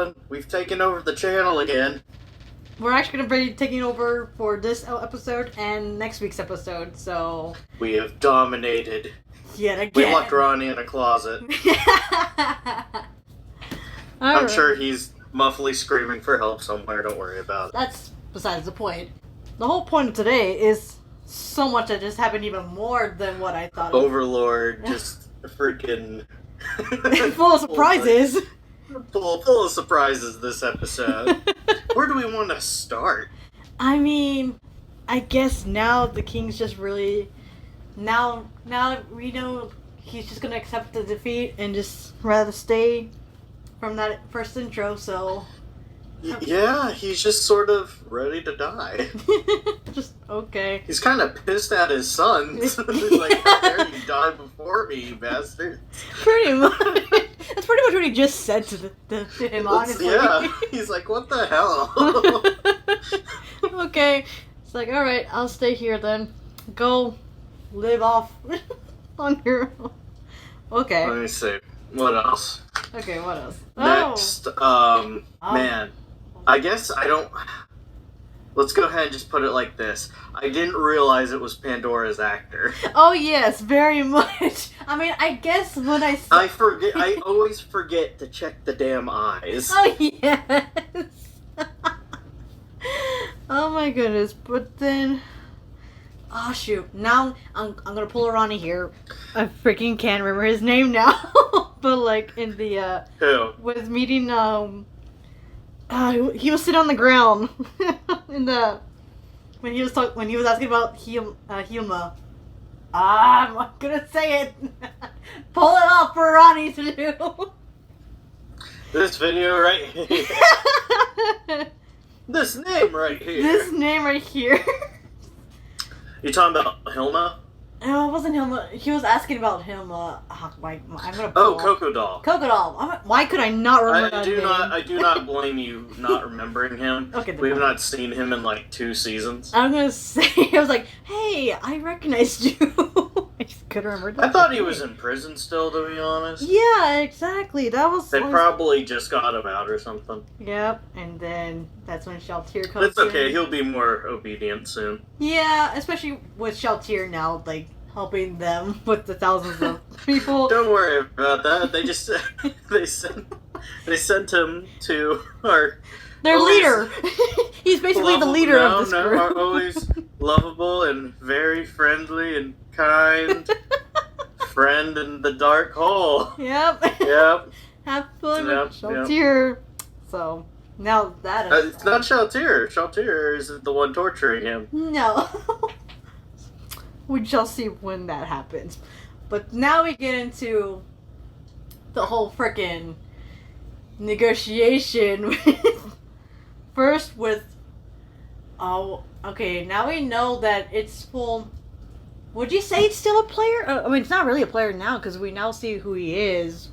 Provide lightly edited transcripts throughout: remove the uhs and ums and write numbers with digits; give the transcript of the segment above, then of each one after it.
everyone. We've taken over the channel again. We're actually going to be taking over for this episode and next week's episode, so... We have dominated. Yet again. We locked Ronnie in a closet. I'm sure he's muffly screaming for help somewhere, don't worry about it. That's besides the point. The whole point of today is so much that just happened even more than what I thought. Overlord, just freaking... full of surprises. Full of surprises this episode. Where do we want to start? I mean, I guess now the king's just really... Now we know he's just gonna accept the defeat and just rather stay from that first intro, so... Yeah, he's just sort of ready to die. Just, okay. He's kind of pissed at his sons. He's like, how dare you die before me, you bastard. Pretty much. That's pretty much what he just said to him, honestly. Yeah, he's like, what the hell? Okay. It's like, alright, I'll stay here then. Go live off on your own. Okay. Let me see. What else? Okay, what else? Next, man. I guess I don't... Let's go ahead and just put it like this. I didn't realize it was Pandora's actor. Oh, yes, very much. I mean, I guess when I... I always forget to check the damn eyes. Oh, yes. Oh, my goodness. But then... Oh, shoot. Now, I'm gonna pull a Ronnie here. I freaking can't remember his name now. But, like, in the, Who? was meeting, he was sitting on the ground. in the... When he was asking about Hilma. I'm not gonna say it. Pull it off for Ronnie to do. This video right here. This name right here. This name right here. You talking about Hilma? No, it wasn't Hilma. He was asking about Hilma. I'm gonna. Oh, Coco Doll. Coco Doll. Why could I not remember that name? I do not blame you not remembering him. Okay. We have not seen him in like 2 seasons. I'm gonna say, I was like, hey, I recognized you. I just couldn't remember that. I thought he was in prison still, to be honest. Yeah, exactly. That was. They probably just got him out or something. Yep, and then that's when Shaltir comes in. It's okay, he'll be more obedient soon. Yeah, especially with Shaltir now, like, helping them with the thousands of people. Don't worry about that. They just they sent him to their leader. He's basically the leader of this group. Are always lovable and very friendly and kind. Friend in the dark hole. Yep. Yep. Have fun with Shaltir. Yep. So, now that is... it's not Shaltir. Shaltir is the one torturing him. No. We shall see when that happens. But now we get into the whole frickin' negotiation. First with... Oh, okay, now we know that it's full... Would you say it's still a player? I mean, it's not really a player now, because we now see who he is.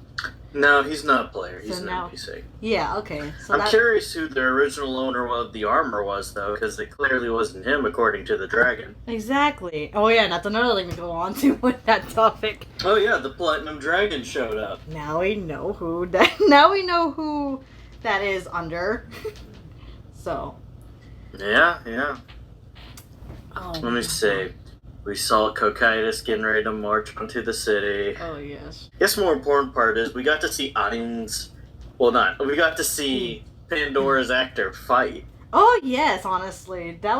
No, he's not a player. He's an NPC. Yeah, okay. So I'm curious who the original owner of the armor was, though, because it clearly wasn't him, according to the dragon. Exactly. Oh, yeah, that's another thing to go on to with that topic. Oh, yeah, the Platinum Dragon showed up. Now we know who that... Now we know who that is under. So. Yeah. Oh, let me see. We saw Cocytus getting ready to march onto the city. Oh, yes. I guess the more important part is we got to see Ainz... Well, we got to see Pandora's actor fight. Oh, yes, honestly. I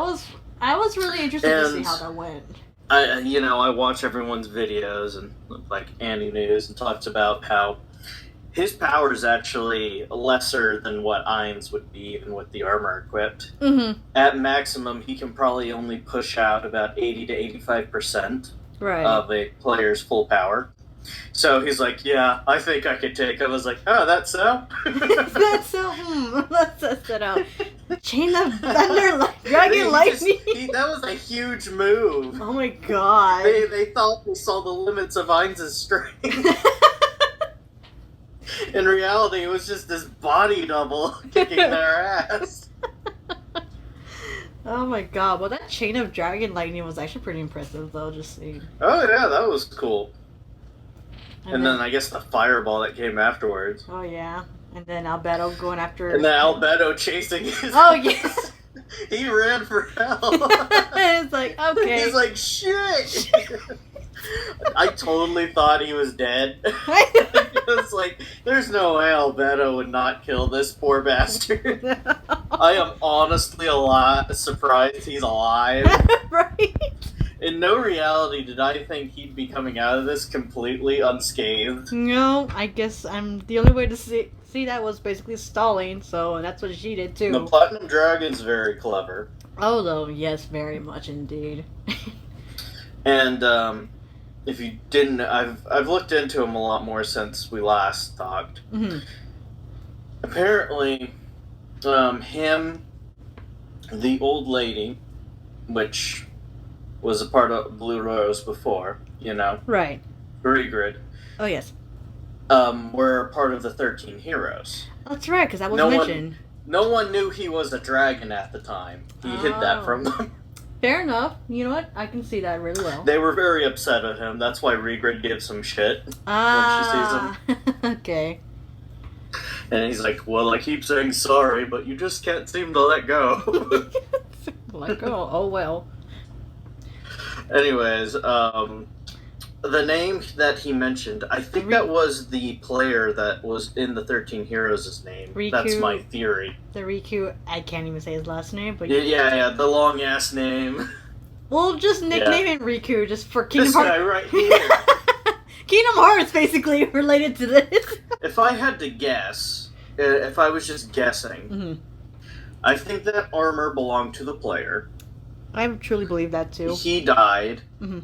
was really interested to see how that went. I watch everyone's videos and, like, Annie News and talks about how his power is actually lesser than what Ainz would be even with the armor equipped. Mm-hmm. At maximum, he can probably only push out about 80 to 85% of a player's full power. So he's like, yeah, I think I could take. I was like, oh, that's so? That's so, let's test it out. Chain of Thunder, Dragon Lightning. That was a huge move. Oh my god. They thought they saw the limits of Ainz's strength. In reality, it was just this body double kicking their ass. Oh my god, well that chain of dragon lightning was actually pretty impressive though, just saying. Oh yeah, that was cool. And then I guess the fireball that came afterwards. Oh yeah. And then Albedo going after. And then Albedo chasing his Oh, ass. yes. He ran for help. It's like, okay. He's like, shit. I totally thought he was dead. It was like, there's no way Albedo would not kill this poor bastard. I am honestly a lot surprised he's alive. Right? In no reality did I think he'd be coming out of this completely unscathed. No, I guess the only way to see that was basically stalling, so that's what she did too. The Platinum Dragon's very clever. Oh, though, yes, very much indeed. And, if you didn't, I've looked into him a lot more since we last talked. Mm-hmm. Apparently, him, the old lady, which was a part of Blue Rose before, you know, Right. Regrid, Oh, yes. were part of the 13 Heroes. That's right, because that was No mentioned. No one knew he was a dragon at the time. He hid that from them. Fair enough. You know what? I can see that really well. They were very upset at him. That's why Regrid gives him shit when she sees him. Okay. And he's like, well, I keep saying sorry, but you just can't seem to let go. Like, oh well. Anyways, the name that he mentioned, I think that was the player that was in the 13 Heroes' name. Riku. That's my theory. The Riku, I can't even say his last name, but Yeah, the long ass name. we'll just nickname him Riku, just for Kingdom This Hearts. guy right here. Kingdom Hearts, basically related to this. If I had to guess, if I was just guessing, Mm-hmm. I think that armor belonged to the player. I truly believe that too. He died. Mm-hmm.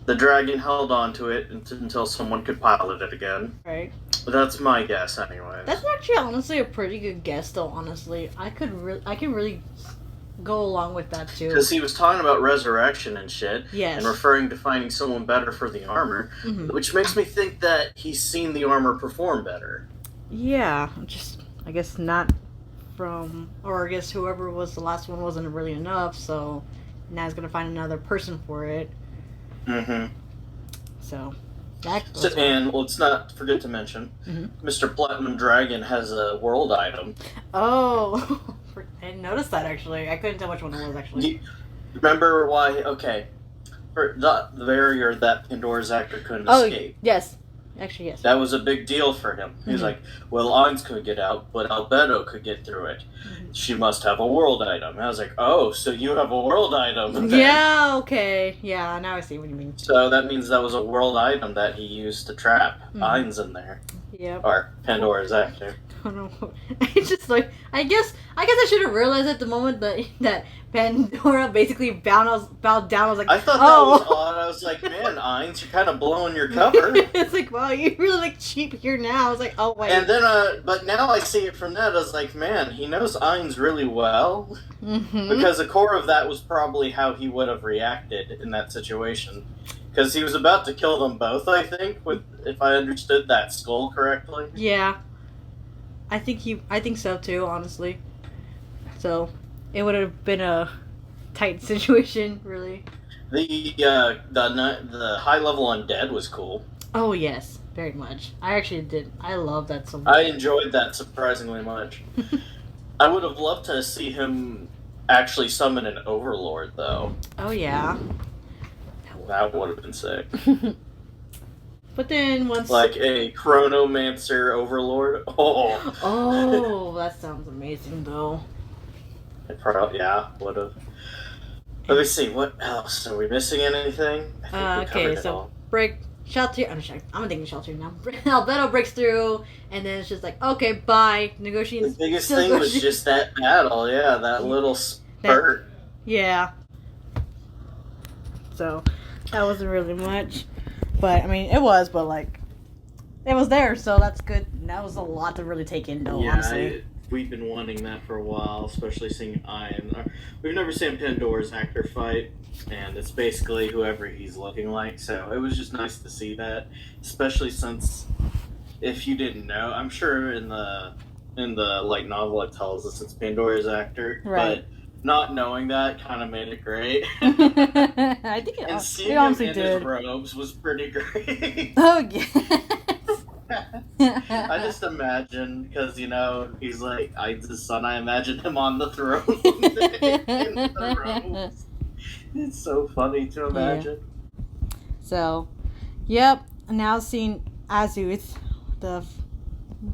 The dragon held on to it until someone could pilot it again. Right. That's my guess, anyways. That's actually honestly a pretty good guess, though. Honestly, I can really go along with that too. Because he was talking about resurrection and shit, Yes. and referring to finding someone better for the armor, Mm-hmm. which makes me think that he's seen the armor perform better. Yeah, just I guess not from, or I guess whoever was the last one wasn't really enough, so now he's gonna find another person for it. Mm-hmm. So that goes So, and let's not forget to mention, Mr. Platinum Dragon has a world item. Oh, I didn't notice that actually. I couldn't tell which one it was actually. Remember why? Okay, for the barrier that Pandora's actor couldn't Oh, escape. yes. Actually, yes. That was a big deal for him. He was like, well, Ainz could get out, but Albedo could get through it. She must have a world item. And I was like, oh, so you have a world item then. Yeah, okay. Yeah, now I see what you mean. So that means that was a world item that he used to trap Ainz in there. Yep. Or Pandora's actor. I don't know. It's just like I guess I should have realized at the moment that Pandora basically bowed down. I was like, I thought that was odd. I was like, man, Ainz, you're kind of blowing your cover. It's like, wow, you really look cheap here now. I was like, oh wait. And then, but now I see it from that. I was like, man, he knows Ainz really well. Because the core of that was probably how he would have reacted in that situation. Because he was about to kill them both, I think, if I understood that skull correctly. Yeah. I think so too, honestly. So, it would have been a tight situation, really. The high level undead was cool. Oh yes, very much. I actually did. I love that so much. I enjoyed that surprisingly much. I would have loved to see him actually summon an Overlord, though. Oh yeah. That would have been sick. But then once... Like a Chronomancer Overlord. Oh. Oh, that sounds amazing, though. It probably, yeah, would have. Let me see, what else? Are we missing anything? I think we covered Okay, it so all. Shelter. I'm thinking Shelter now. Albedo breaks through, and then it's just like, okay, bye. Negotiating. The biggest thing was just that battle, yeah, that little spurt. Yeah. So, that wasn't really much. But, I mean, it was, but, like, it was there, so that's good. And that was a lot to really take in, though, honestly. We've been wanting that for a while, especially seeing Ian. We've never seen Pandora's actor fight, and it's basically whoever he's looking like, so it was just nice to see that, especially since, if you didn't know, I'm sure in the light novel it tells us it's Pandora's actor, right. But not knowing that kind of made it great. I think and seeing it him honestly in did. his robes was pretty great. Oh, yes. I just imagine, because, he's like, Ainz's son, I imagine him on the throne in the robes. It's so funny to imagine. So, yep, now seeing Azuth, the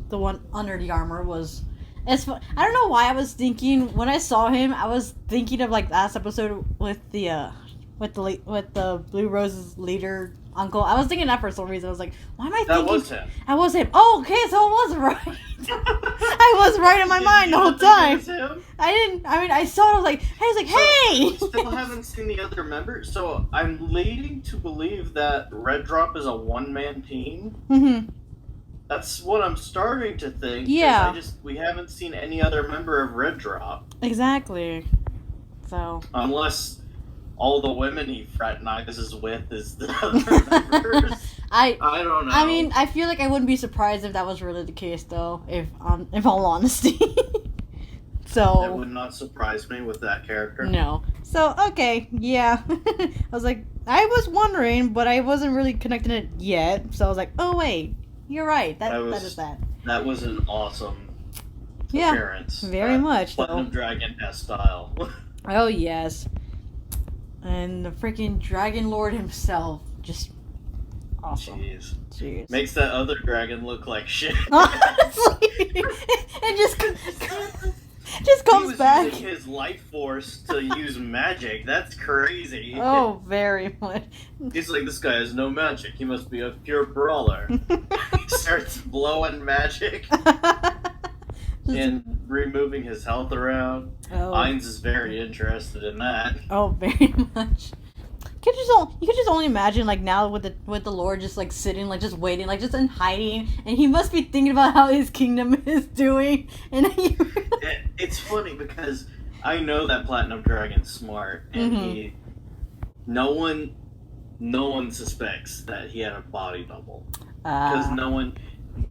one under the armor, was... I don't know why I was thinking, when I saw him, I was thinking of, like, last episode with the Blue Rose's leader uncle. I was thinking that for some reason. I was like, why am I thinking... That was him. I was him. Oh, okay, so it was right. I was right in my mind the whole time. I saw it, I was like, hey! We still haven't seen the other members, so I'm leading to believe that Red Drop is a one-man team. Mm-hmm. That's what I'm starting to think. Yeah. We haven't seen any other member of Red Drop. Exactly. So... Unless... all the women he fraternizes with is the other members. I don't know. I mean, I feel like I wouldn't be surprised if that was really the case, though, if all honesty. So... It would not surprise me with that character. No. So, okay, yeah. I was like, I was wondering, but I wasn't really connecting it yet. So I was like, oh, wait, you're right. That is that. That was an awesome appearance. Very much, Platinum Dragon style. Oh, yes. And the freaking Dragon Lord himself, just awesome. Jeez. Makes that other dragon look like shit. Honestly, it just comes back. He was using his life force to use magic. That's crazy. Oh, very much. He's like, this guy has no magic. He must be a pure brawler. He starts blowing magic. And removing his health around. Ainz is very interested in that. Oh, very much. You could just only imagine, like, now with the Lord just, like, sitting, like, just waiting, like, just in hiding, and he must be thinking about how his kingdom is doing, and it's funny because I know that Platinum Dragon's smart, and no one suspects that he had a body double. Because no one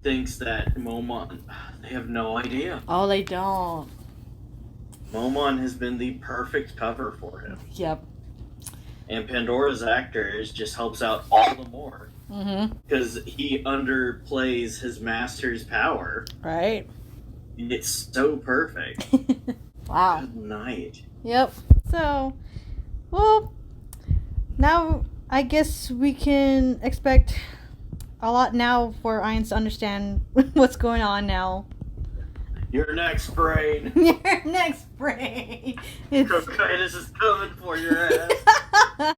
thinks that Momon... They have no idea. Oh, they don't. Momon has been the perfect cover for him. Yep. And Pandora's actors just helps out all the more. Because he underplays his master's power. Right. It's so perfect. Wow. Good night. Yep. So, well, now I guess we can expect a lot now for Ainz to understand what's going on now. Your next brain. Your next brain. Cocytus is coming for your ass.